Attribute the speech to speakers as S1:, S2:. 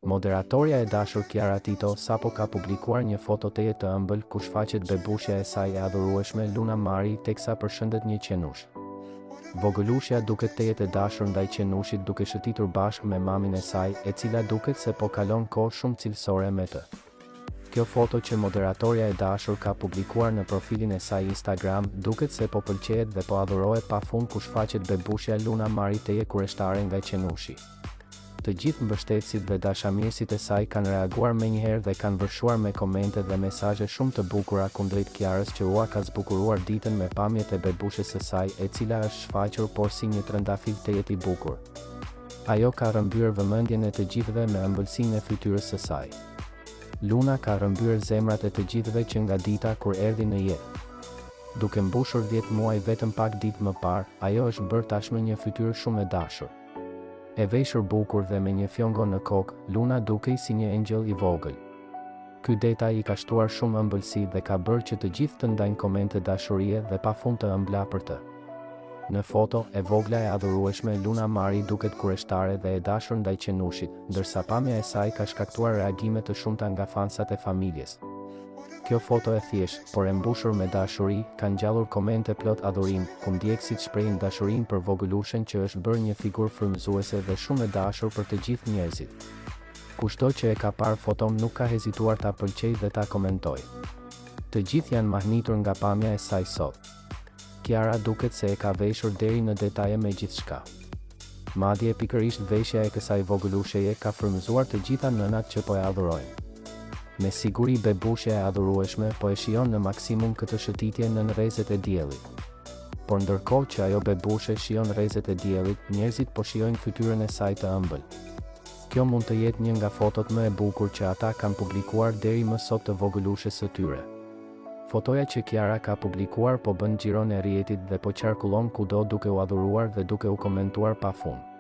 S1: Moderatorja e dashur Kiara Tito sapo ka publikuar një foto teje të ëmbël ku shfaqet bebushja e saj e adhurueshme Luna Mari teksa përshëndet një qenush. Vogëlushja duket tejet e dashur ndaj qenushit duke shëtitur bashkë me mamin e saj, e cila duket se po kalon kohë shumë cilësore me të. Kjo foto që moderatorja e dashur ka publikuar në profilin e saj Instagram duket se po pëlqejet dhe po adhurohet pafund ku shfaqet bebushja Luna Mari teje kureshtare nga qenushi. Të gjithë mbështetësit dhe dashamirësit e saj kanë reaguar menjëherë dhe kanë vërshuar me komente dhe mesazhe shumë të bukura kundrejt Kiarës që ua ka zbukuruar ditën me pamjet e bebushes së saj, e cila është shfaqur por si një trëndafil tejet i bukur. Ajo ka rrëmbyer vëmendjen e të gjithëve me ëmbëlsinë e fytyrës së saj. Luna ka rrëmbyer zemrat e të gjithëve që nga dita kur erdhi në jetë. Duke mbushur 10 muaj vetëm pak ditë më parë, ajo është bërë tashmë një fytyrë shumë e dashur. E veshur bukur dhe me një fjongo në kokë, Luna dukej si një engjëll i vogël. Ky detaj i ka shtuar shumë ëmbëlsi dhe ka bërë që të gjithë të ndajnë komente dashurie dhe pafund të ëmbla për të. Në foto, e vogla e adhurueshme Luna Mari duket kureshtare dhe e dashur ndaj qenushit, ndërsa pamja e saj ka shkaktuar reagime të shumta nga fansat e familjes. Kjo foto e thjeshtë, por e mbushur me dashuri, ka ngjallur komente plot adhurim, ku ndjekësit shprehin dashurinë për vogëlushen që është bërë një figurë frymëzuese dhe shumë e dashur për të gjithë njerëzit. Kushdo që e ka parë foton nuk ka hezituar ta pëlqejë dhe ta komentojë. Të gjithë janë mahnitur nga pamja e saj sot. Kiara duket se e ka veshur deri në detaje me gjithçka. Madje pikërisht veshja e kësaj vogëlusheje ka frymëzuar të gjitha nënat që po e adhurojnë. Me siguri bebushja e adhurueshme po e shijon në maksimum këtë shëtitje në rrezet e diellit. Por ndërkohë që ajo bebushe shijon rrezet e diellit, njerëzit po shijojnë fytyrën e saj të ëmbël. Kjo mund të jetë një nga fotot më e bukur që ata kanë publikuar deri më sot të vogëlushes së tyre. Fotoja që Kiara ka publikuar po bën xhiron e rrjetit dhe po qarkullon kudo duke u adhuruar dhe duke u komentuar pafund.